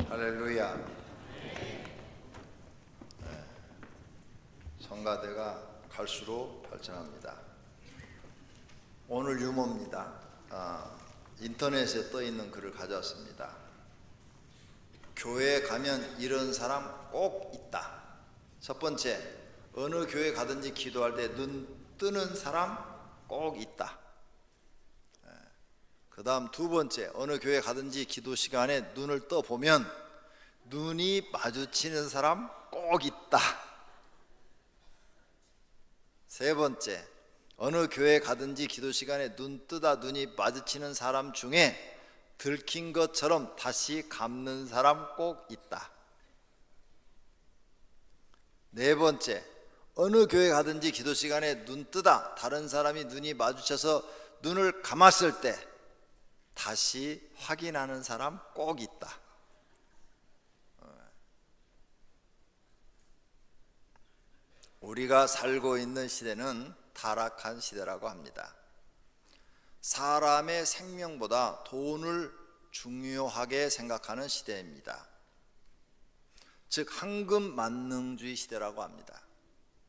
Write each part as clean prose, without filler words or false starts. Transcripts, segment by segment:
할렐루야. 성가대가 갈수록 발전합니다. 오늘 유머입니다. 인터넷에 떠 있는 글을 가져왔습니다. 교회에 가면 이런 사람 꼭 있다. 첫 번째, 어느 교회 가든지 기도할 때 눈 뜨는 사람 꼭 있다. 그 다음 두 번째, 어느 교회 가든지 기도 시간에 눈을 떠 보면 눈이 마주치는 사람 꼭 있다. 세 번째, 어느 교회 가든지 기도 시간에 눈 뜨다 눈이 마주치는 사람 중에 들킨 것처럼 다시 감는 사람 꼭 있다. 네 번째, 어느 교회 가든지 기도 시간에 눈 뜨다 다른 사람이 눈이 마주쳐서 눈을 감았을 때 다시 확인하는 사람 꼭 있다. 우리가 살고 있는 시대는 타락한 시대라고 합니다. 사람의 생명보다 돈을 중요하게 생각하는 시대입니다. 즉 황금 만능주의 시대라고 합니다.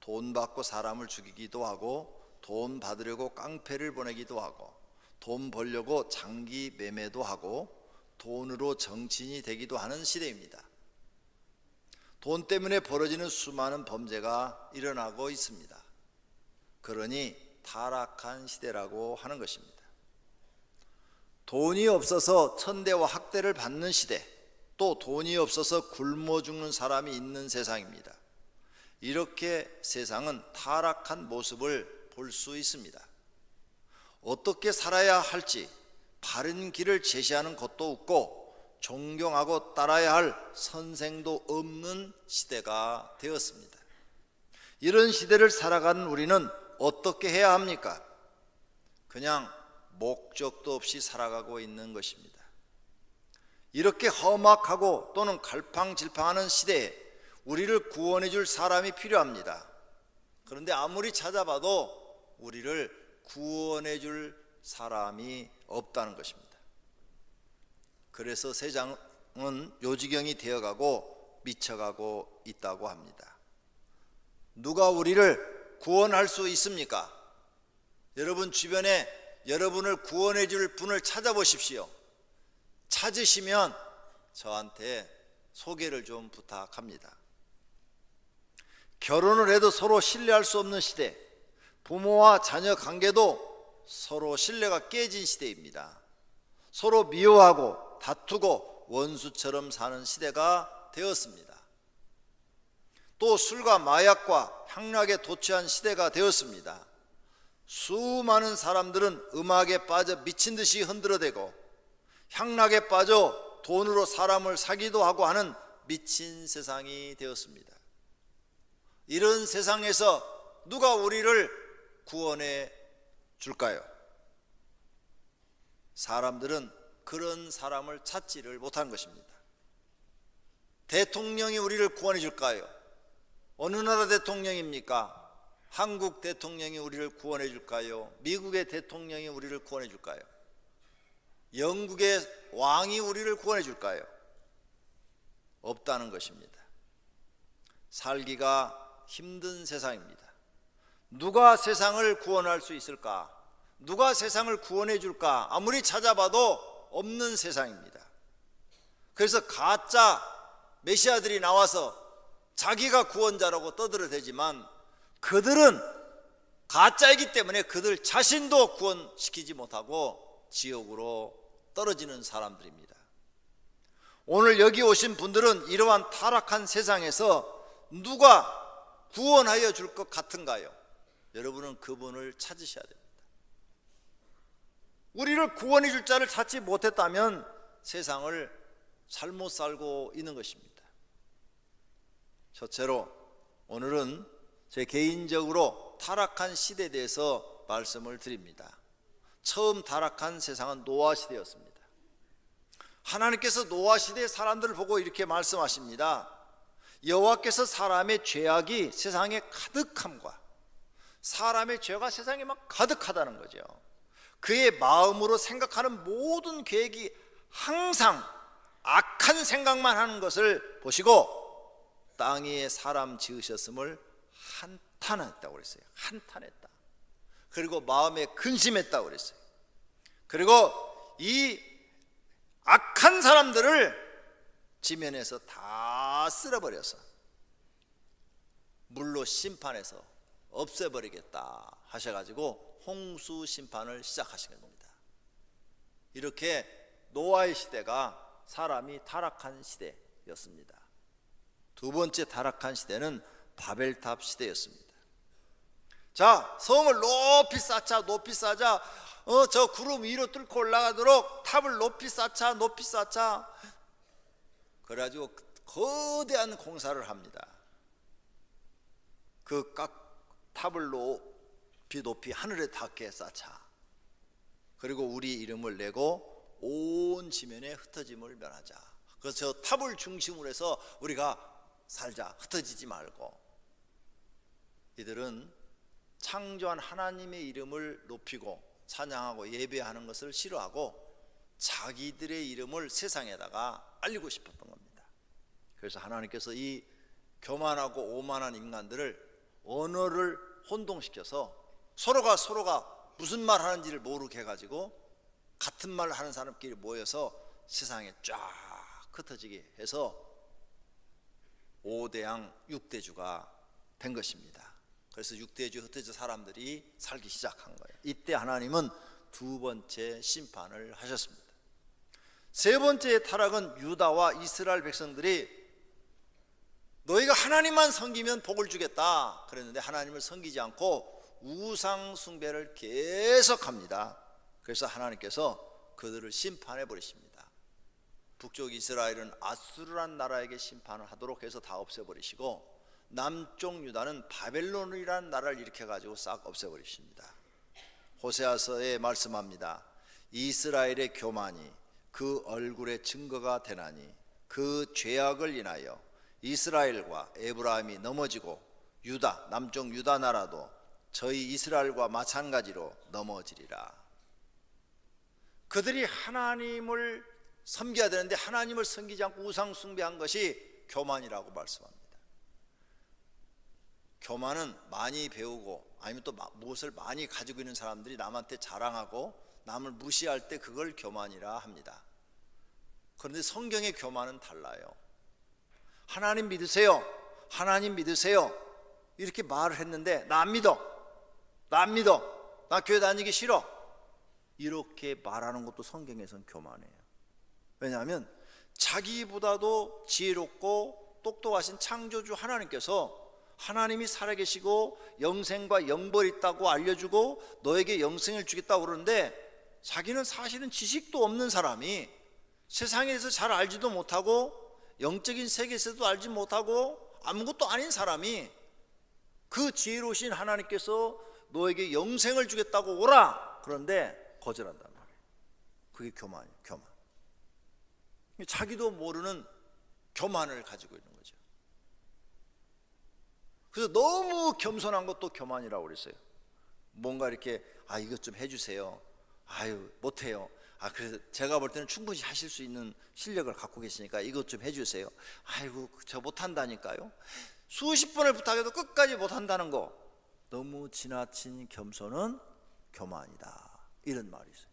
돈 받고 사람을 죽이기도 하고, 돈 받으려고 깡패를 보내기도 하고, 돈 벌려고 장기 매매도 하고, 돈으로 정치인이 되기도 하는 시대입니다. 돈 때문에 벌어지는 수많은 범죄가 일어나고 있습니다. 그러니 타락한 시대라고 하는 것입니다. 돈이 없어서 천대와 학대를 받는 시대, 또 돈이 없어서 굶어 죽는 사람이 있는 세상입니다. 이렇게 세상은 타락한 모습을 볼 수 있습니다. 어떻게 살아야 할지 바른 길을 제시하는 것도 없고, 존경하고 따라야 할 선생도 없는 시대가 되었습니다. 이런 시대를 살아가는 우리는 어떻게 해야 합니까? 그냥 목적도 없이 살아가고 있는 것입니다. 이렇게 험악하고 또는 갈팡질팡하는 시대에 우리를 구원해 줄 사람이 필요합니다. 그런데 아무리 찾아봐도 우리를 구원해 줄 사람이 없다는 것입니다. 그래서 세상은 요지경이 되어가고 미쳐가고 있다고 합니다. 누가 우리를 구원할 수 있습니까? 여러분 주변에 여러분을 구원해 줄 분을 찾아보십시오. 찾으시면 저한테 소개를 좀 부탁합니다. 결혼을 해도 서로 신뢰할 수 없는 시대, 부모와 자녀 관계도 서로 신뢰가 깨진 시대입니다. 서로 미워하고 다투고 원수처럼 사는 시대가 되었습니다. 또 술과 마약과 향락에 도취한 시대가 되었습니다. 수많은 사람들은 음악에 빠져 미친 듯이 흔들어대고, 향락에 빠져 돈으로 사람을 사기도 하고 하는 미친 세상이 되었습니다. 이런 세상에서 누가 우리를 구원해 줄까요? 사람들은 그런 사람을 찾지를 못한 것입니다. 대통령이 우리를 구원해 줄까요? 어느 나라 대통령입니까? 한국 대통령이 우리를 구원해 줄까요? 미국의 대통령이 우리를 구원해 줄까요? 영국의 왕이 우리를 구원해 줄까요? 없다는 것입니다. 살기가 힘든 세상입니다. 누가 세상을 구원할 수 있을까? 누가 세상을 구원해 줄까? 아무리 찾아봐도 없는 세상입니다. 그래서 가짜 메시아들이 나와서 자기가 구원자라고 떠들어대지만 그들은 가짜이기 때문에 그들 자신도 구원시키지 못하고 지옥으로 떨어지는 사람들입니다. 오늘 여기 오신 분들은 이러한 타락한 세상에서 누가 구원하여 줄 것 같은가요? 여러분은 그분을 찾으셔야 됩니다. 우리를 구원해 줄 자를 찾지 못했다면 세상을 잘못 살고 있는 것입니다. 첫째로 오늘은 제 개인적으로 타락한 시대에 대해서 말씀을 드립니다. 처음 타락한 세상은 노아 시대였습니다. 하나님께서 노아 시대의 사람들을 보고 이렇게 말씀하십니다. 여호와께서 사람의 죄악이 세상에 가득함과, 사람의 죄가 세상에 막 가득하다는 거죠. 그의 마음으로 생각하는 모든 계획이 항상 악한 생각만 하는 것을 보시고 땅 위에 사람 지으셨음을 한탄했다고 그랬어요. 한탄했다. 그리고 마음에 근심했다고 그랬어요. 그리고 이 악한 사람들을 지면에서 다 쓸어버려서 물로 심판해서 없애버리겠다 하셔가지고 홍수 심판을 시작하신 겁니다. 이렇게 노아의 시대가 사람이 타락한 시대였습니다. 두 번째 타락한 시대는 바벨탑 시대였습니다. 자, 성을 높이 쌓자, 높이 쌓자. 저 구름 위로 뚫고 올라가도록 탑을 높이 쌓자, 높이 쌓자. 그래가지고 거대한 공사를 합니다. 그 탑을 높이 하늘에 닿게 쌓자. 그리고 우리 이름을 내고 온 지면에 흩어짐을 면하자. 그래서 저 탑을 중심으로 해서 우리가 살자. 흩어지지 말고. 이들은 창조한 하나님의 이름을 높이고 찬양하고 예배하는 것을 싫어하고 자기들의 이름을 세상에다가 알리고 싶었던 겁니다. 그래서 하나님께서 이 교만하고 오만한 인간들을 언어를 혼동시켜서 서로가 무슨 말 하는지를 모르게 해가지고 같은 말을 하는 사람끼리 모여서 세상에 쫙 흩어지게 해서 5대양 6대주가 된 것입니다. 그래서 6대주 흩어져 사람들이 살기 시작한 거예요. 이때 하나님은 두 번째 심판을 하셨습니다. 세 번째 타락은 유다와 이스라엘 백성들이 너희가 하나님만 섬기면 복을 주겠다 그랬는데 하나님을 섬기지 않고 우상 숭배를 계속합니다. 그래서 하나님께서 그들을 심판해 버리십니다. 북쪽 이스라엘은 아수르란 나라에게 심판을 하도록 해서 다 없애버리시고 남쪽 유다는 바벨론이라는 나라를 일으켜가지고 싹 없애버리십니다. 호세아서에 말씀합니다. 이스라엘의 교만이 그 얼굴의 증거가 되나니 그 죄악을 인하여 이스라엘과 에브라임이 넘어지고 유다, 남쪽 유다 나라도 저희 이스라엘과 마찬가지로 넘어지리라. 그들이 하나님을 섬겨야 되는데 하나님을 섬기지 않고 우상 숭배한 것이 교만이라고 말씀합니다. 교만은 많이 배우고 아니면 또 무엇을 많이 가지고 있는 사람들이 남한테 자랑하고 남을 무시할 때 그걸 교만이라 합니다. 그런데 성경의 교만은 달라요. 하나님 믿으세요. 하나님 믿으세요. 이렇게 말을 했는데 나 안 믿어. 나 안 믿어. 나 교회 다니기 싫어. 이렇게 말하는 것도 성경에서는 교만이에요. 왜냐하면 자기보다도 지혜롭고 똑똑하신 창조주 하나님께서 하나님이 살아계시고 영생과 영벌이 있다고 알려주고 너에게 영생을 주겠다고 그러는데 자기는 사실은 지식도 없는 사람이 세상에서 잘 알지도 못하고 영적인 세계에서도 알지 못하고 아무것도 아닌 사람이 그 지혜로우신 하나님께서 너에게 영생을 주겠다고 오라 그런데 거절한단 말이에요. 그게 교만이에요. 교만. 자기도 모르는 교만을 가지고 있는 거죠. 그래서 너무 겸손한 것도 교만이라고 그랬어요. 뭔가 이렇게 이것 좀 해주세요. 아유 못해요. 그래서 제가 볼 때는 충분히 하실 수 있는 실력을 갖고 계시니까 이것 좀 해주세요. 아이고 저 못한다니까요. 수십 번을 부탁해도 끝까지 못한다는 거, 너무 지나친 겸손은 교만이다 이런 말이 있어요.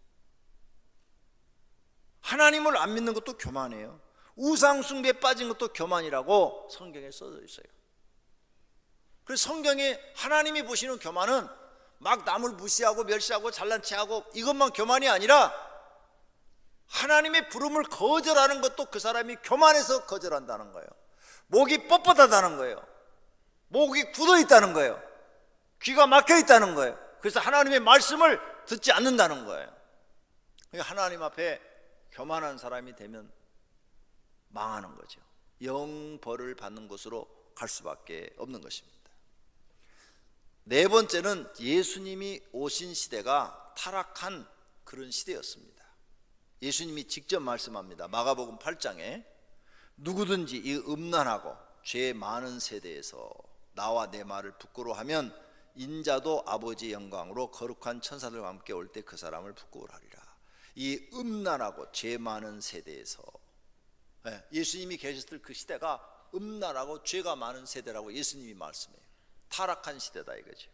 하나님을 안 믿는 것도 교만이에요. 우상 숭배에 빠진 것도 교만이라고 성경에 써져 있어요. 그래서 성경에 하나님이 보시는 교만은 막 남을 무시하고 멸시하고 잘난 체하고 이것만 교만이 아니라 하나님의 부름을 거절하는 것도 그 사람이 교만해서 거절한다는 거예요. 목이 뻣뻣하다는 거예요. 목이 굳어 있다는 거예요. 귀가 막혀 있다는 거예요. 그래서 하나님의 말씀을 듣지 않는다는 거예요. 하나님 앞에 교만한 사람이 되면 망하는 거죠. 영벌을 받는 곳으로 갈 수밖에 없는 것입니다. 네 번째는 예수님이 오신 시대가 타락한 그런 시대였습니다. 예수님이 직접 말씀합니다. 마가복음 8장에 누구든지 이 음란하고 죄 많은 세대에서 나와 내 말을 부끄러워하면 인자도 아버지의 영광으로 거룩한 천사들과 함께 올 때 그 사람을 부끄러워하리라. 이 음란하고 죄 많은 세대에서 예수님이 계셨을 그 시대가 음란하고 죄가 많은 세대라고 예수님이 말씀해요. 타락한 시대다 이거죠.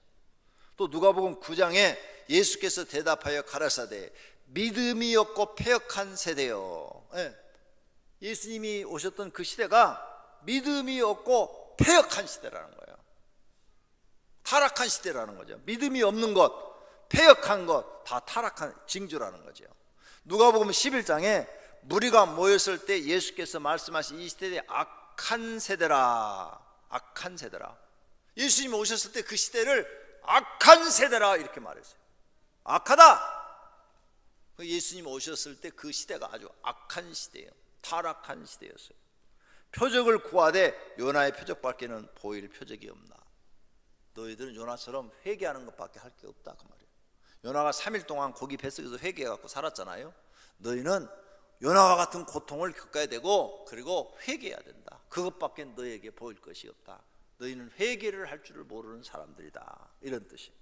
또 누가복음 9장에 예수께서 대답하여 가라사대 믿음이 없고 패역한 세대요. 예수님이 오셨던 그 시대가 믿음이 없고 패역한 시대라는 거예요. 타락한 시대라는 거죠. 믿음이 없는 것, 패역한 것, 다 타락한 징조라는 거죠. 누가복음 11장에 무리가 모였을 때 예수께서 말씀하신 이 시대에 악한 세대라, 악한 세대라. 예수님이 오셨을 때 그 시대를 악한 세대라 이렇게 말했어요. 악하다. 예수님 오셨을 때 그 시대가 아주 악한 시대예요. 타락한 시대였어요. 표적을 구하되 요나의 표적밖에는 보일 표적이 없나. 너희들은 요나처럼 회개하는 것밖에 할 게 없다 그 말이에요. 요나가 3일 동안 고기 뱃속에서 회개해갖고 살았잖아요. 너희는 요나와 같은 고통을 겪어야 되고 그리고 회개해야 된다. 그것밖에 너희에게 보일 것이 없다. 너희는 회개를 할 줄을 모르는 사람들이다. 이런 뜻이에요.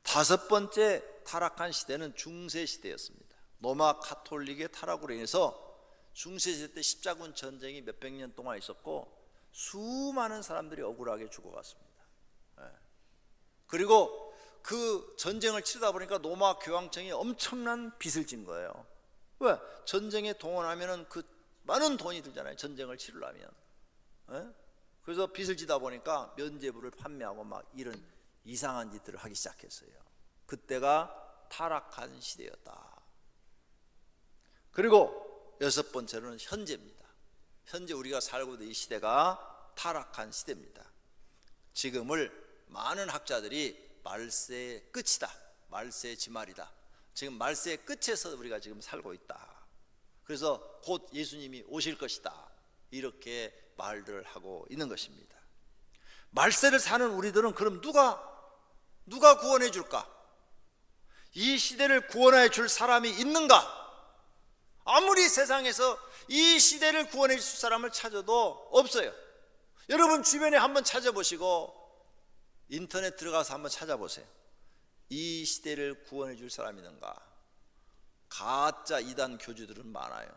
다섯 번째 타락한 시대는 중세시대였습니다. 로마 카톨릭의 타락으로 인해서 중세시대 때 십자군 전쟁이 몇백 년 동안 있었고 수많은 사람들이 억울하게 죽어갔습니다. 그리고 그 전쟁을 치르다 보니까 로마 교황청이 엄청난 빚을 진 거예요. 왜? 전쟁에 동원하면 그 많은 돈이 들잖아요. 전쟁을 치르려면. 그래서 빚을 지다 보니까 면죄부를 판매하고 막 이런 이상한 짓들을 하기 시작했어요. 그때가 타락한 시대였다. 그리고 여섯 번째로는 현재입니다. 현재 우리가 살고 있는 이 시대가 타락한 시대입니다. 지금을 많은 학자들이 말세의 끝이다, 말세의 지말이다, 지금 말세의 끝에서 우리가 지금 살고 있다. 그래서 곧 예수님이 오실 것이다, 이렇게 말들을 하고 있는 것입니다. 말세를 사는 우리들은 그럼 누가 구원해 줄까? 이 시대를 구원해 줄 사람이 있는가? 아무리 세상에서 이 시대를 구원해 줄 사람을 찾아도 없어요. 여러분 주변에 한번 찾아보시고 인터넷 들어가서 한번 찾아보세요. 이 시대를 구원해 줄 사람이 있는가? 가짜 이단 교주들은 많아요.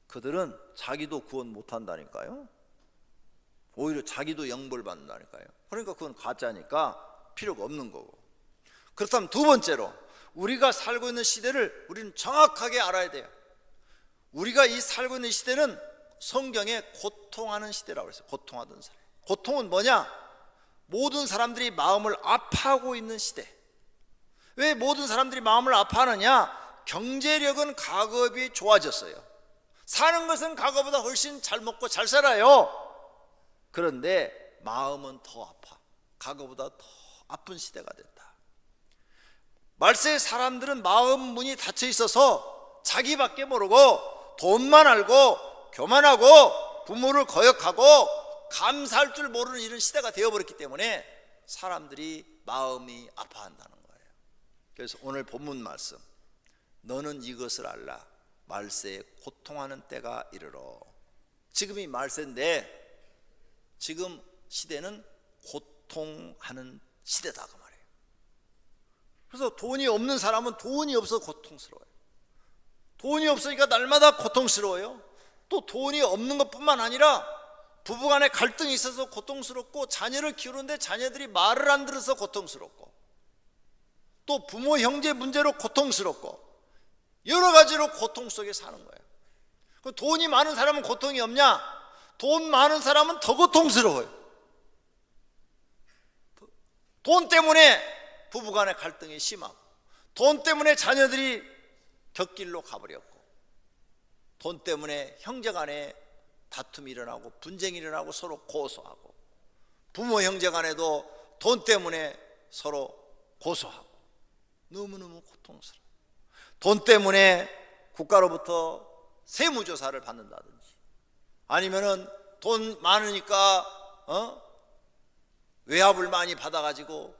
그들은 자기도 구원 못한다니까요. 오히려 자기도 영벌받는다니까요. 그러니까 그건 가짜니까 필요가 없는 거고. 그렇다면 두 번째로 우리가 살고 있는 시대를 우리는 정확하게 알아야 돼요. 우리가 이 살고 있는 시대는 성경에 고통하는 시대라고 했어요. 고통하던 사람. 고통은 뭐냐? 모든 사람들이 마음을 아파하고 있는 시대. 왜 모든 사람들이 마음을 아파하느냐? 경제력은 과거에 비해 좋아졌어요. 사는 것은 과거보다 훨씬 잘 먹고 잘 살아요. 그런데 마음은 더 아파. 과거보다 더 아픈 시대가 됐다. 말세의 사람들은 마음 문이 닫혀 있어서 자기밖에 모르고 돈만 알고 교만하고 부모를 거역하고 감사할 줄 모르는 이런 시대가 되어버렸기 때문에 사람들이 마음이 아파한다는 거예요. 그래서 오늘 본문 말씀, 너는 이것을 알라. 말세에 고통하는 때가 이르러. 지금이 말세인데 지금 시대는 고통하는 시대다 그 말이에요. 그래서 돈이 없는 사람은 돈이 없어서 고통스러워요. 돈이 없으니까 날마다 고통스러워요. 또 돈이 없는 것뿐만 아니라 부부간에 갈등이 있어서 고통스럽고, 자녀를 키우는데 자녀들이 말을 안 들어서 고통스럽고, 또 부모 형제 문제로 고통스럽고, 여러 가지로 고통 속에 사는 거예요. 돈이 많은 사람은 고통이 없냐? 돈 많은 사람은 더 고통스러워요. 돈 때문에 부부간의 갈등이 심하고, 돈 때문에 자녀들이 곁길로 가버렸고, 돈 때문에 형제간에 다툼이 일어나고 분쟁이 일어나고 서로 고소하고, 부모 형제간에도 돈 때문에 서로 고소하고, 너무너무 고통스러워. 돈 때문에 국가로부터 세무조사를 받는다든지, 아니면은 돈 많으니까 외압을 많이 받아가지고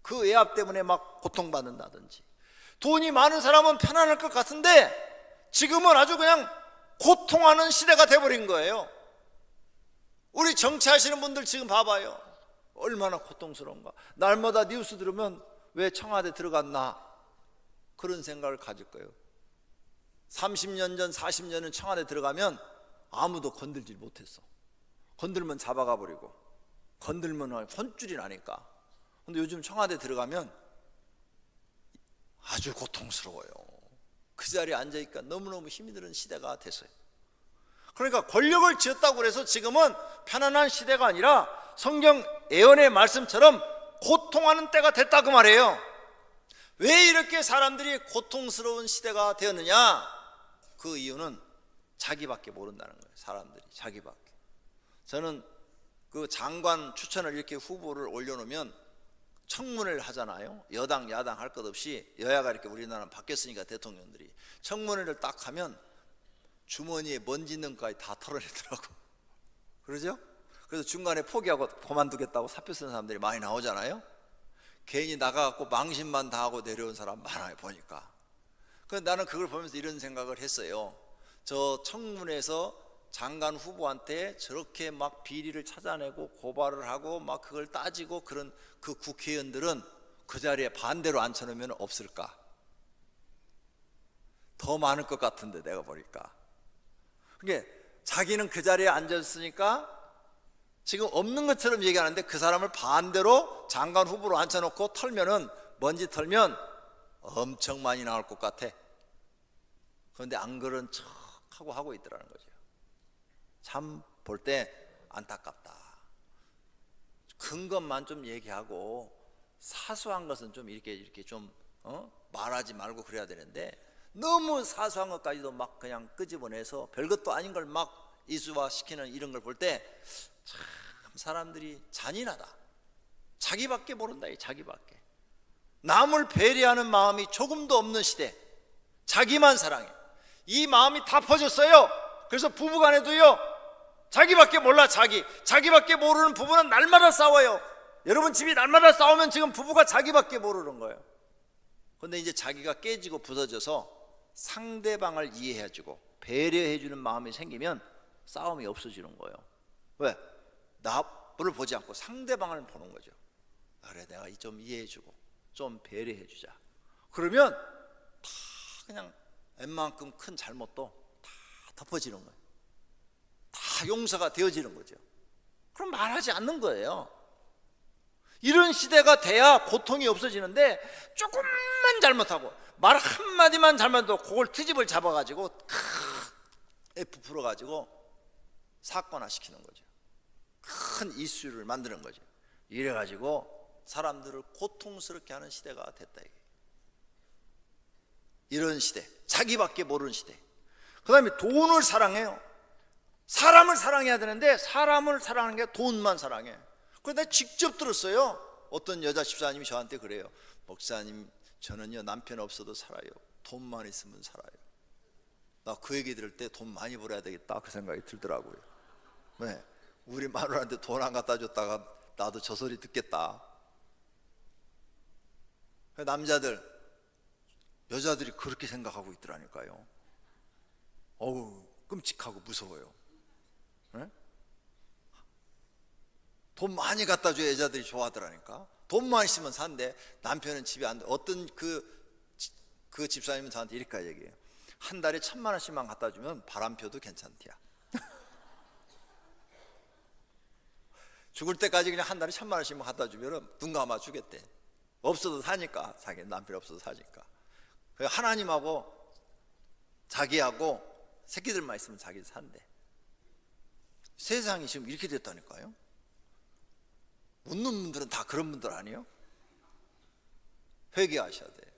그 외압 때문에 막 고통받는다든지. 돈이 많은 사람은 편안할 것 같은데 지금은 아주 그냥 고통하는 시대가 돼버린 거예요. 우리 정치하시는 분들 지금 봐봐요. 얼마나 고통스러운가. 날마다 뉴스 들으면 왜 청와대 들어갔나 그런 생각을 가질 거예요. 30년 전 40년은 청와대 들어가면 아무도 건들지 못했어. 건들면 잡아가 버리고, 건들면 혼쭐이 나니까. 근데 요즘 청와대 들어가면 아주 고통스러워요. 그 자리에 앉아있기가 너무너무 힘이 드는 시대가 됐어요. 그러니까 권력을 쥐었다고 해서 지금은 편안한 시대가 아니라 성경 예언의 말씀처럼 고통하는 때가 됐다 그 말이에요. 왜 이렇게 사람들이 고통스러운 시대가 되었느냐? 그 이유는 자기밖에 모른다는 거예요. 사람들이 자기밖에. 저는 그 장관 추천을 이렇게 후보를 올려놓으면 청문회를 하잖아요. 여당 야당 할 것 없이, 여야가 이렇게 우리나라는 바뀌었으니까 대통령들이 청문회를 딱 하면 주머니에 먼지 있는 것까지 다 털어내더라고. 그러죠? 그래서 중간에 포기하고 그만두겠다고 사표 쓰는 사람들이 많이 나오잖아요. 괜히 나가갖고 망신만 당하고 내려온 사람 많아요, 보니까. 그래서 나는 그걸 보면서 이런 생각을 했어요. 저 청문회에서 장관 후보한테 저렇게 막 비리를 찾아내고 고발을 하고 막 그걸 따지고 그런 그 국회의원들은 그 자리에 반대로 앉혀놓으면 없을까? 더 많을 것 같은데 내가 보니까. 그게 자기는 그 자리에 앉았으니까 지금 없는 것처럼 얘기하는데 그 사람을 반대로 장관 후보로 앉혀놓고 털면은, 먼지 털면 엄청 많이 나올 것 같아. 그런데 안 그런 척하고 하고 있더라는 거죠. 참 볼 때 안타깝다. 큰 것만 좀 얘기하고 사소한 것은 좀 이렇게 좀 말하지 말고 그래야 되는데, 너무 사소한 것까지도 막 그냥 끄집어내서 별것도 아닌 걸 막 이수화시키는 이런 걸 볼 때 참 사람들이 잔인하다. 자기밖에 모른다. 자기밖에. 남을 배려하는 마음이 조금도 없는 시대. 자기만 사랑해. 이 마음이 다 퍼졌어요. 그래서 부부간에도요, 자기밖에 몰라. 자기밖에 모르는 부부는 날마다 싸워요. 여러분 집이 날마다 싸우면 지금 부부가 자기밖에 모르는 거예요. 그런데 이제 자기가 깨지고 부서져서 상대방을 이해해주고 배려해주는 마음이 생기면 싸움이 없어지는 거예요. 왜? 나를 보지 않고 상대방을 보는 거죠. 그래, 내가 좀 이해해주고 좀 배려해주자. 그러면 다 그냥 웬만큼 큰 잘못도 다 덮어지는 거예요. 다 용서가 되어지는 거죠. 그럼 말하지 않는 거예요. 이런 시대가 돼야 고통이 없어지는데, 조금만 잘못하고 말 한마디만 잘못해도 그걸 트집을 잡아가지고 F 풀어가지고 사건화 시키는 거죠. 큰 이슈를 만드는 거죠. 이래가지고 사람들을 고통스럽게 하는 시대가 됐다. 이런 시대, 자기밖에 모르는 시대. 그 다음에 돈을 사랑해요. 사람을 사랑해야 되는데 사람을 사랑하는 게 돈만 사랑해. 그래서 내가 직접 들었어요. 어떤 여자 집사님이 저한테 그래요. 목사님, 저는요 남편 없어도 살아요. 돈만 있으면 살아요. 나 그 얘기 들을 때 돈 많이 벌어야 되겠다 그 생각이 들더라고요. 네, 우리 마누라한테 돈 안 갖다 줬다가 나도 저 소리 듣겠다. 남자들, 여자들이 그렇게 생각하고 있더라니까요. 어우, 끔찍하고 무서워요. 네? 돈 많이 갖다 줘야 여자들이 좋아하더라니까. 돈만 있으면 산대. 남편은 집에 안 돼. 어떤 그 집사님은 저한테 이렇게 얘기해요. 한 달에 1,000만 원씩만 갖다 주면 바람 펴도 괜찮대야. 죽을 때까지 그냥 한 달에 1,000만 원씩만 갖다 주면 눈 감아 주겠대. 없어도 사니까. 자기 남편 없어도 사니까. 하나님하고 자기하고 새끼들만 있으면 자기 산대. 세상이 지금 이렇게 됐다니까요. 묻는 분들은 다 그런 분들 아니에요? 회개하셔야 돼요.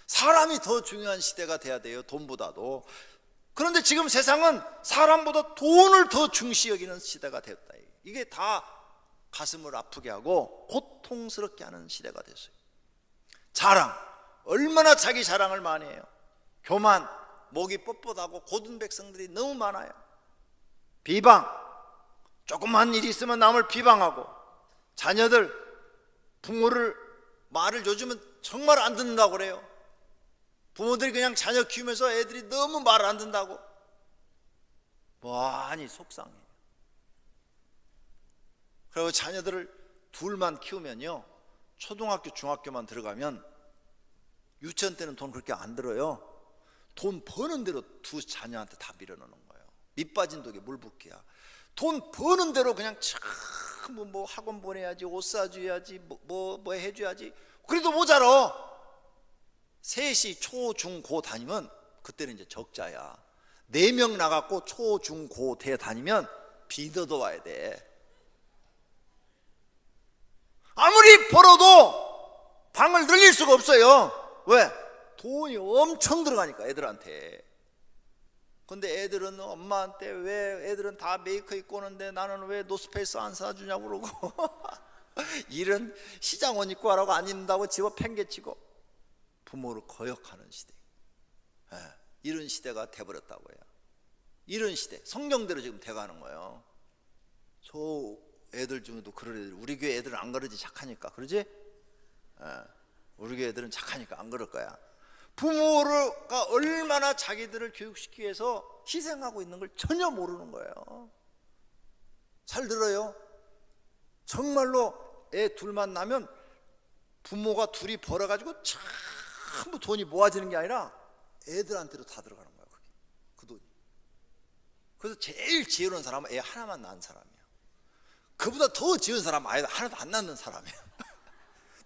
사람이 더 중요한 시대가 돼야 돼요. 돈보다도. 그런데 지금 세상은 사람보다 돈을 더 중시 여기는 시대가 됐다. 이게 다 가슴을 아프게 하고 고통스럽게 하는 시대가 됐어요. 자랑, 얼마나 자기 자랑을 많이 해요. 교만, 목이 뻣뻣하고 고든 백성들이 너무 많아요. 비방, 조그만 일이 있으면 남을 비방하고, 자녀들, 부모를 말을 요즘은 정말 안 듣는다고 그래요. 부모들이 그냥 자녀 키우면서 애들이 너무 말을 안 듣는다고 많이 속상해요. 그리고 자녀들을 둘만 키우면요, 초등학교 중학교만 들어가면 유치원 때는 돈 그렇게 안 들어요. 돈 버는 대로 두 자녀한테 다 밀어넣는 거예요. 밑 빠진 독에 물 붓기야. 돈 버는 대로 그냥 참 뭐 학원 보내야지, 옷 사줘야지, 뭐 해줘야지. 그래도 모자라. 셋이 초, 중, 고 다니면 그때는 이제 적자야. 4명 나갔고 초, 중, 고, 대 다니면 비더도 와야 돼. 아무리 벌어도 방을 늘릴 수가 없어요. 왜? 돈이 엄청 들어가니까 애들한테. 근데 애들은 엄마한테 왜 애들은 다 메이커 입고 오는데 나는 왜 노스페이스 안 사주냐고 그러고 이런 시장 옷 입고 하라고 안 입는다고 집어 팽개치고 부모를 거역하는 시대. 이런 시대가 돼버렸다고요. 이런 시대, 성경대로 지금 돼가는 거예요. 저 애들 중에도 그런 애들, 우리 교회 애들은 안 그러지, 착하니까. 그러지? 우리 교회 애들은 착하니까 안 그럴 거야. 부모가 얼마나 자기들을 교육시키기 위해서 희생하고 있는 걸 전혀 모르는 거예요. 잘 들어요. 정말로 애 둘만 나면 부모가 둘이 벌어가지고 전부 돈이 모아지는 게 아니라 애들한테로 다 들어가는 거야, 그게. 그 돈이. 그래서 제일 지혜로운 사람은 애 하나만 낳은 사람이야. 그보다 더 지은 사람은 아예 하나도 안 낳는 사람이야.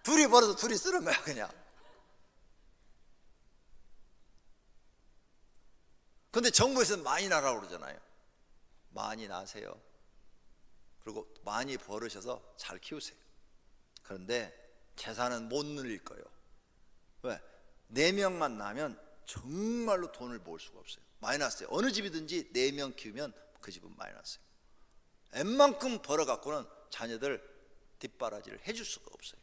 둘이 벌어서 둘이 쓰는 거야, 그냥. 근데 정부에서는 많이 나라고 그러잖아요. 많이 나세요. 그리고 많이 벌으셔서 잘 키우세요. 그런데 재산은 못 늘릴 거예요. 왜? 4명만 나면 정말로 돈을 모을 수가 없어요. 마이너스예요. 어느 집이든지 4명 키우면 그 집은 마이너스예요. 웬만큼 벌어갖고는 자녀들 뒷바라지를 해줄 수가 없어요.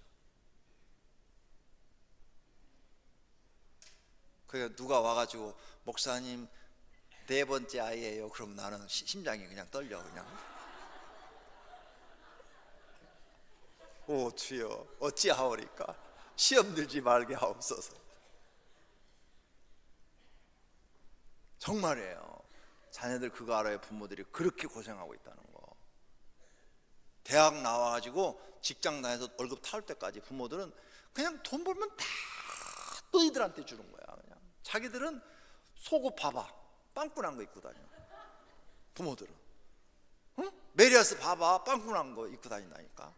그러니까 누가 와가지고 목사님 4번째 아이예요. 그럼 나는 심장이 그냥 떨려. 그냥. 오 주여 어찌하오리까. 시험 들지 말게 하옵소서. 정말이에요. 자녀들 그거 알아요. 부모들이 그렇게 고생하고 있다는 거. 대학 나와가지고 직장 다녀서 월급 타올 때까지 부모들은 그냥 돈 벌면 다 너희들한테 주는 거야. 그냥 자기들은 속옷 봐봐, 빵꾸난 거 입고 다녀. 부모들은. 응? 메리아스 봐봐, 빵꾸난 거 입고 다닌다니까.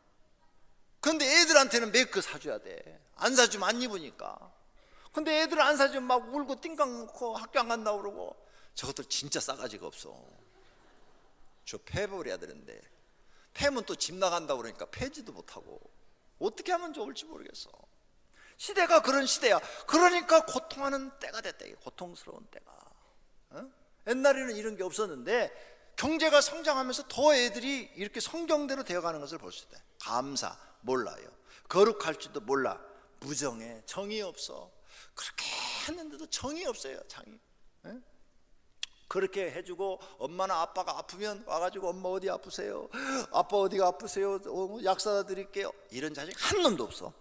근데 애들한테는 메이크 사줘야 돼. 안 사주면 안 입으니까. 근데 애들 안 사주면 막 울고 띵깡 놓고 학교 안 간다고 그러고. 저것들 진짜 싸가지가 없어. 저 패버려야 되는데 패면 또 집 나간다고 그러니까 패지도 못하고. 어떻게 하면 좋을지 모르겠어. 시대가 그런 시대야. 그러니까 고통하는 때가 됐다. 고통스러운 때가. 어? 옛날에는 이런 게 없었는데 경제가 성장하면서 더 애들이 이렇게 성경대로 되어가는 것을 볼 수 있다. 감사, 몰라요. 거룩할지도 몰라. 무정해, 정이 없어. 그렇게 했는데도 정이 없어요. 정이. 에? 그렇게 해주고 엄마나 아빠가 아프면 와가지고 엄마 어디 아프세요? 아빠 어디가 아프세요? 약 사다 드릴게요. 이런 자식 한 놈도 없어.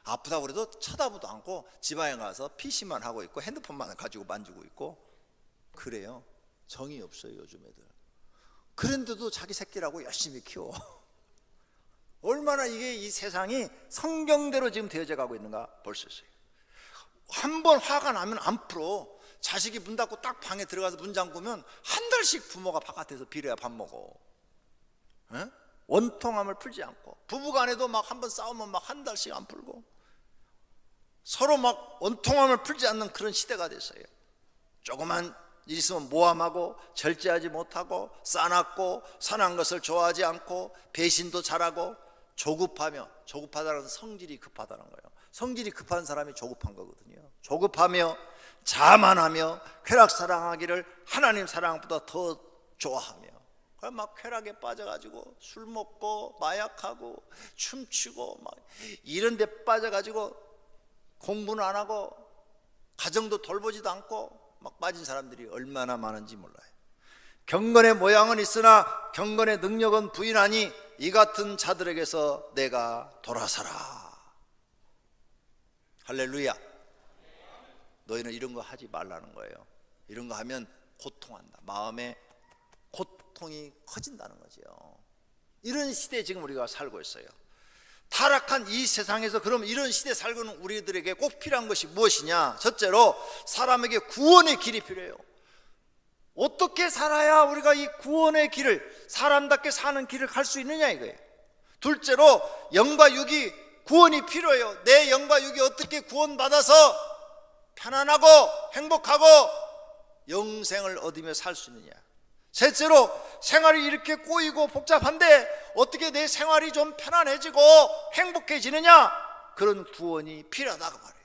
아프다고 그래도 쳐다보도 않고 지방에 가서 PC만 하고 있고 핸드폰만 가지고 만지고 있고 그래요. 정이 없어요 요즘 애들. 그런데도 자기 새끼라고 열심히 키워. 얼마나 이게 이 세상이 성경대로 지금 되어져 가고 있는가 볼 수 있어요. 한 번 화가 나면 안 풀어. 자식이 문 닫고 딱 방에 들어가서 문 잠그면 한 달씩 부모가 바깥에서 빌어야 밥 먹어. 에? 원통함을 풀지 않고 부부간에도 막 한 번 싸우면 막 한 달씩 안 풀고 서로 막 원통함을 풀지 않는 그런 시대가 됐어요. 조그만 일 있으면 모함하고 절제하지 못하고 싸납고 선한 것을 좋아하지 않고 배신도 잘하고 조급하며, 조급하다는 것은 성질이 급하다는 거예요. 성질이 급한 사람이 조급한 거거든요. 조급하며 자만하며 쾌락 사랑하기를 하나님 사랑보다 더 좋아하며 막 쾌락에 빠져가지고 술 먹고 마약하고 춤추고 막 이런 데 빠져가지고 공부는 안 하고 가정도 돌보지도 않고 막 빠진 사람들이 얼마나 많은지 몰라요. 경건의 모양은 있으나 경건의 능력은 부인하니 이 같은 자들에게서 내가 돌아서라. 할렐루야. 너희는 이런 거 하지 말라는 거예요. 이런 거 하면 고통한다. 마음에 고통이 커진다는 거죠. 이런 시대에 지금 우리가 살고 있어요. 타락한 이 세상에서 그럼 이런 시대에 살고 있는 우리들에게 꼭 필요한 것이 무엇이냐? 첫째로 사람에게 구원의 길이 필요해요. 어떻게 살아야 우리가 이 구원의 길을, 사람답게 사는 길을 갈 수 있느냐 이거예요. 둘째로 영과 육이 구원이 필요해요. 내 영과 육이 어떻게 구원받아서 편안하고 행복하고 영생을 얻으며 살 수 있느냐. 셋째로 생활이 이렇게 꼬이고 복잡한데 어떻게 내 생활이 좀 편안해지고 행복해지느냐. 그런 구원이 필요하다고 말해요.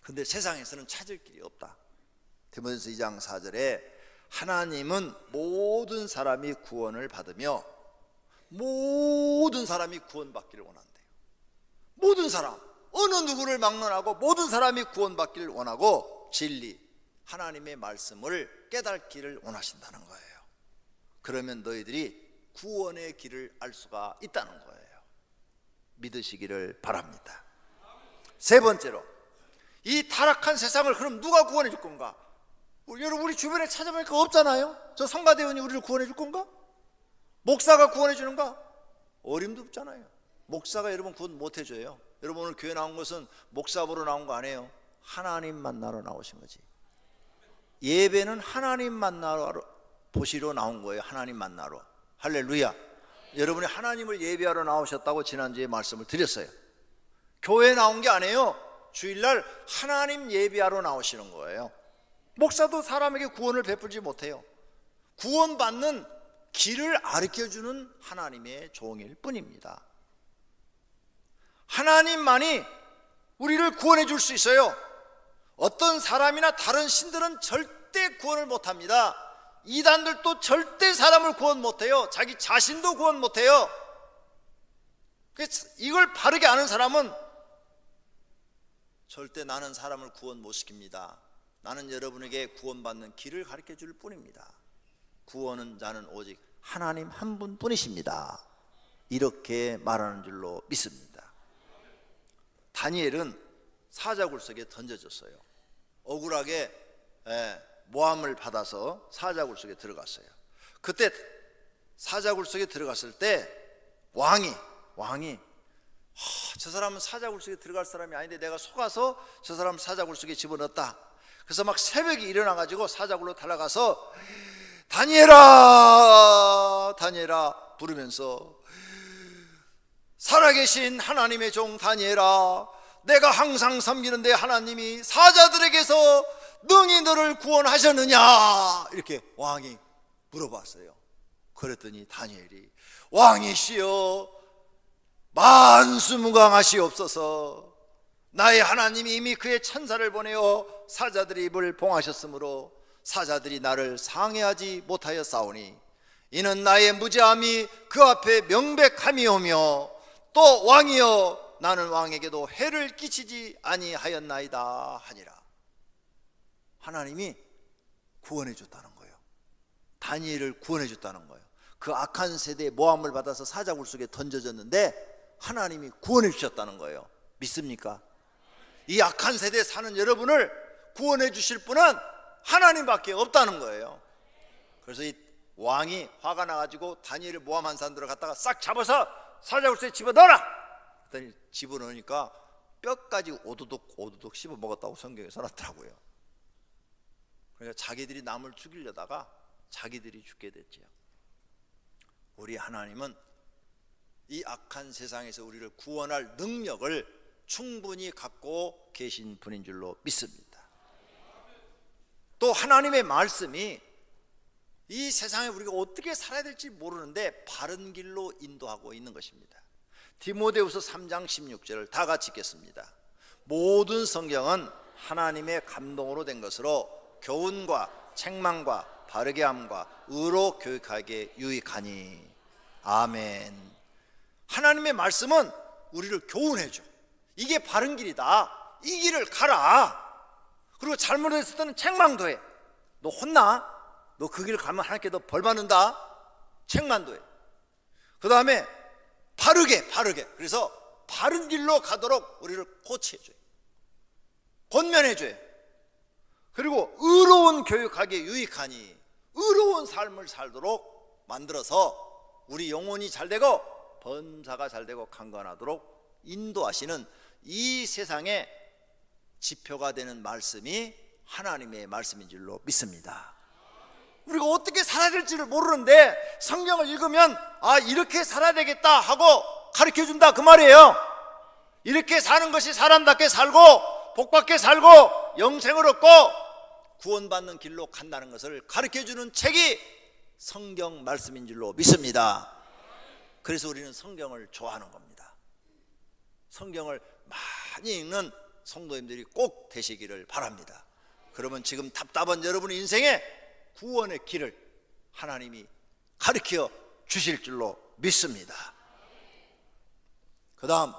근데 세상에서는 찾을 길이 없다. 디모데전서 2장 4절에 하나님은 모든 사람이 구원을 받으며 모든 사람이 구원받기를 원한대요. 모든 사람, 어느 누구를 막론하고 모든 사람이 구원받기를 원하고 진리, 하나님의 말씀을 깨닫기를 원하신다는 거예요. 그러면 너희들이 구원의 길을 알 수가 있다는 거예요. 믿으시기를 바랍니다. 세 번째로, 이 타락한 세상을 그럼 누가 구원해 줄 건가? 여러분, 우리 주변에 찾아보니까 없잖아요. 저 성가대원이 우리를 구원해 줄 건가? 목사가 구원해 주는가? 어림도 없잖아요. 목사가 여러분 구원 못 해줘요. 여러분 오늘 교회 나온 것은 목사 보러 나온 거 아니에요. 하나님 만나러 나오신 거지. 예배는 하나님 만나러 보시러 나온 거예요. 하나님 만나러. 할렐루야. 여러분이 하나님을 예배하러 나오셨다고 지난주에 말씀을 드렸어요. 교회 나온 게 아니에요. 주일날 하나님 예배하러 나오시는 거예요. 목사도 사람에게 구원을 베풀지 못해요. 구원받는 길을 가르쳐주는 하나님의 종일 뿐입니다. 하나님만이 우리를 구원해 줄 수 있어요. 어떤 사람이나 다른 신들은 절대 구원을 못합니다. 이단들도 절대 사람을 구원 못해요. 자기 자신도 구원 못해요. 이걸 바르게 아는 사람은 절대 나는 사람을 구원 못 시킵니다. 나는 여러분에게 구원받는 길을 가르쳐 줄 뿐입니다. 구원은 자는 오직 하나님 한 분뿐이십니다. 이렇게 말하는 줄로 믿습니다. 다니엘은 사자굴 속에 던져졌어요. 억울하게 모함을 받아서 사자굴 속에 들어갔어요. 그때 사자굴 속에 들어갔을 때 왕이 저 사람은 사자굴 속에 들어갈 사람이 아닌데 내가 속아서 저 사람 사자굴 속에 집어넣었다. 그래서 막 새벽에 일어나가지고 사자굴로 달아가서 다니엘아 부르면서 살아계신 하나님의 종 다니엘아, 내가 항상 섬기는데 하나님이 사자들에게서 능히 너를 구원하셨느냐 이렇게 왕이 물어봤어요. 그랬더니 다니엘이 왕이시여 만수무강하시옵소서. 나의 하나님이 이미 그의 천사를 보내어 사자들의 입을 봉하셨으므로 사자들이 나를 상해하지 못하였사오니 이는 나의 무죄함이 그 앞에 명백함이오며 또 왕이여 나는 왕에게도 해를 끼치지 아니하였나이다 하니라. 하나님이 구원해 줬다는 거예요. 다니엘을 구원해 줬다는 거예요. 그 악한 세대의 모함을 받아서 사자굴 속에 던져졌는데 하나님이 구원해 주셨다는 거예요. 믿습니까? 이 악한 세대에 사는 여러분을 구원해 주실 분은 하나님밖에 없다는 거예요. 그래서 이 왕이 화가 나가지고 다니엘을 모함한 사람들을 갖다가 싹 잡아서 사자굴 속에 집어넣어라! 그랬더니 집어넣으니까 뼈까지 오도독 씹어 먹었다고 성경에 써놨더라고요. 그러니까 자기들이 남을 죽이려다가 자기들이 죽게 됐지요. 우리 하나님은 이 악한 세상에서 우리를 구원할 능력을 충분히 갖고 계신 분인 줄로 믿습니다. 또 하나님의 말씀이 이 세상에 우리가 어떻게 살아야 될지 모르는데 바른 길로 인도하고 있는 것입니다. 디모데후서 3장 16절을 다 같이 읽겠습니다. 모든 성경은 하나님의 감동으로 된 것으로 교훈과 책망과 바르게 함과 의로 교육하기에 유익하니. 아멘. 하나님의 말씀은 우리를 교훈해줘. 이게 바른 길이다. 이 길을 가라. 그리고 잘못했을 때는 책망도 해. 너 혼나? 너 그 길 가면 하나님께 너 벌 받는다. 책망도 해. 그 다음에 바르게. 그래서 바른 길로 가도록 우리를 코치해줘요. 권면해줘요. 그리고 의로운 교육하기에 유익하니, 의로운 삶을 살도록 만들어서 우리 영혼이 잘되고 범사가 잘되고 강건하도록 인도하시는 이 세상에 지표가 되는 말씀이 하나님의 말씀인 줄로 믿습니다. 우리가 어떻게 살아야 될지를 모르는데 성경을 읽으면 이렇게 살아야 되겠다 하고 가르쳐준다 그 말이에요. 이렇게 사는 것이 사람답게 살고 복받게 살고 영생을 얻고 구원받는 길로 간다는 것을 가르쳐주는 책이 성경 말씀인 줄로 믿습니다. 그래서 우리는 성경을 좋아하는 겁니다. 성경을 많이 읽는 성도님들이 꼭 되시기를 바랍니다. 그러면 지금 답답한 여러분의 인생에 구원의 길을 하나님이 가르쳐 주실 줄로 믿습니다. 그 다음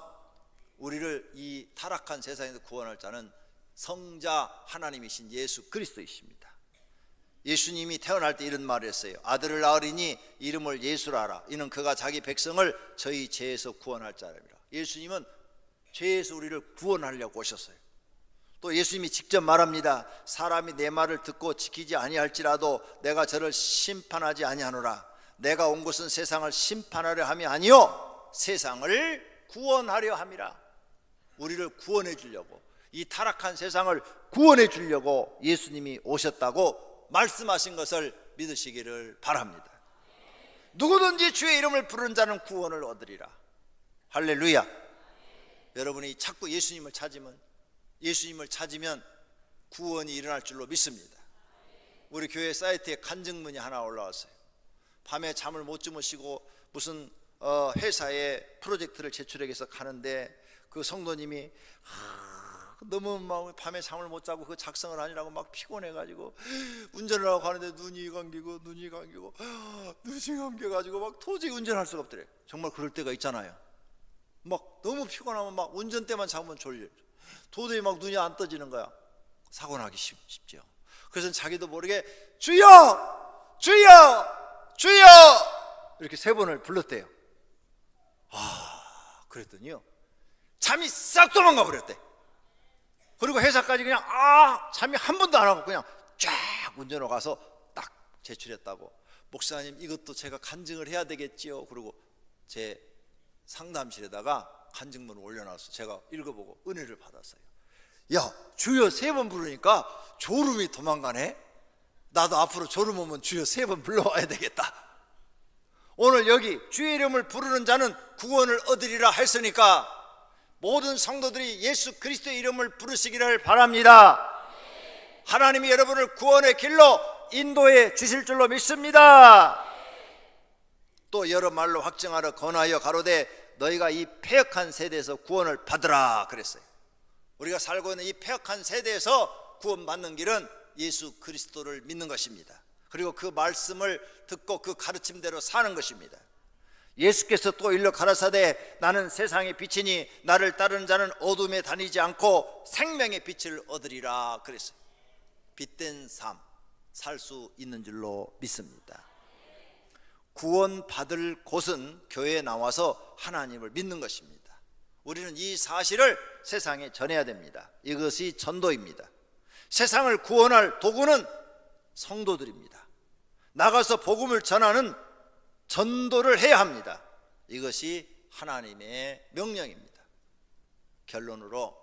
우리를 이 타락한 세상에서 구원할 자는 성자 하나님이신 예수 그리스도이십니다. 예수님이 태어날 때 이런 말을 했어요. 아들을 낳으리니 이름을 예수라 하라. 이는 그가 자기 백성을 저희 죄에서 구원할 자랍니다. 예수님은 죄에서 우리를 구원하려고 오셨어요. 또 예수님이 직접 말합니다. 사람이 내 말을 듣고 지키지 아니할지라도 내가 저를 심판하지 아니하노라. 내가 온 것은 세상을 심판하려 함이 아니요 세상을 구원하려 함이라. 우리를 구원해 주려고, 이 타락한 세상을 구원해 주려고 예수님이 오셨다고 말씀하신 것을 믿으시기를 바랍니다. 누구든지 주의 이름을 부르는 자는 구원을 얻으리라. 할렐루야. 여러분이 자꾸 예수님을 찾으면 구원이 일어날 줄로 믿습니다. 우리 교회 사이트에 간증문이 하나 올라왔어요. 밤에 잠을 못 주무시고 무슨 회사에 프로젝트를 제출하기 위해서 가는데 그 성도님이 너무 막 밤에 잠을 못 자고 그 작성을 하느라고 막 피곤해가지고 운전을 하고 가는데 눈이 감겨가지고 막 도저히 운전할 수가 없더래요. 정말 그럴 때가 있잖아요. 막 너무 피곤하면 막 운전대만 잡으면 졸려요. 도저히 막 눈이 안 떠지는 거야. 사고 나기 쉽죠. 그래서 자기도 모르게 주여 주여 주여 이렇게 3번을 불렀대요. 그랬더니요 잠이 싹 도망가 버렸대. 그리고 회사까지 그냥 잠이 한 번도 안 하고 그냥 쫙 운전으로 가서 딱 제출했다고. 목사님 이것도 제가 간증을 해야 되겠지요. 그리고 제 상담실에다가 간증문을 올려놔서 제가 읽어보고 은혜를 받았어요. 야 주여 3번 부르니까 졸음이 도망가네. 나도 앞으로 졸음 오면 주여 3번 불러와야 되겠다. 오늘 여기 주의 이름을 부르는 자는 구원을 얻으리라 했으니까 모든 성도들이 예수 그리스도의 이름을 부르시기를 바랍니다. 하나님이 여러분을 구원의 길로 인도해 주실 줄로 믿습니다. 또 여러 말로 확증하러 권하여 가로되 너희가 이 패역한 세대에서 구원을 받으라 그랬어요. 우리가 살고 있는 이 패역한 세대에서 구원받는 길은 예수 그리스도를 믿는 것입니다. 그리고 그 말씀을 듣고 그 가르침대로 사는 것입니다. 예수께서 또 일러 가라사대 나는 세상의 빛이니 나를 따르는 자는 어둠에 다니지 않고 생명의 빛을 얻으리라 그랬어요. 빛된 삶 살 수 있는 줄로 믿습니다. 구원받을 곳은 교회에 나와서 하나님을 믿는 것입니다. 우리는 이 사실을 세상에 전해야 됩니다. 이것이 전도입니다. 세상을 구원할 도구는 성도들입니다. 나가서 복음을 전하는 전도를 해야 합니다. 이것이 하나님의 명령입니다. 결론으로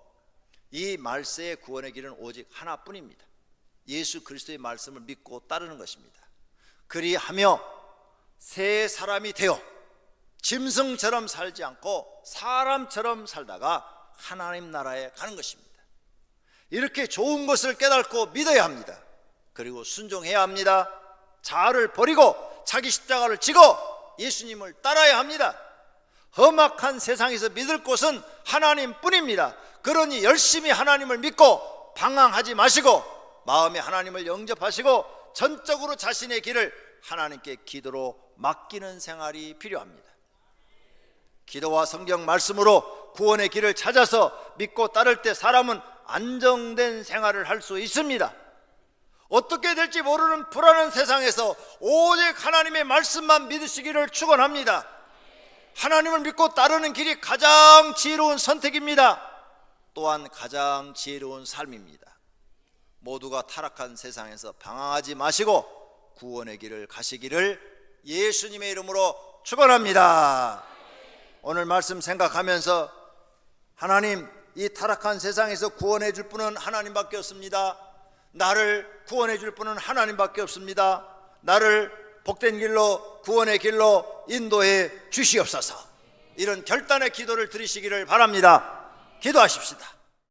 이 말세의 구원의 길은 오직 하나뿐입니다. 예수 그리스도의 말씀을 믿고 따르는 것입니다. 그리하며 새 사람이 되어 짐승처럼 살지 않고 사람처럼 살다가 하나님 나라에 가는 것입니다. 이렇게 좋은 것을 깨닫고 믿어야 합니다. 그리고 순종해야 합니다. 자아를 버리고 자기 십자가를 지고 예수님을 따라야 합니다. 험악한 세상에서 믿을 곳은 하나님뿐입니다. 그러니 열심히 하나님을 믿고 방황하지 마시고 마음에 하나님을 영접하시고 전적으로 자신의 길을 하나님께 기도로 맡기는 생활이 필요합니다. 기도와 성경 말씀으로 구원의 길을 찾아서 믿고 따를 때 사람은 안정된 생활을 할 수 있습니다. 어떻게 될지 모르는 불안한 세상에서 오직 하나님의 말씀만 믿으시기를 축원합니다. 하나님을 믿고 따르는 길이 가장 지혜로운 선택입니다. 또한 가장 지혜로운 삶입니다. 모두가 타락한 세상에서 방황하지 마시고 구원의 길을 가시기를 예수님의 이름으로 축원합니다. 오늘 말씀 생각하면서 하나님, 이 타락한 세상에서 구원해 줄 분은 하나님밖에 없습니다. 나를 구원해 줄 분은 하나님밖에 없습니다. 나를 복된 길로, 구원의 길로 인도해 주시옵소서. 이런 결단의 기도를 드리시기를 바랍니다. 기도하십시다.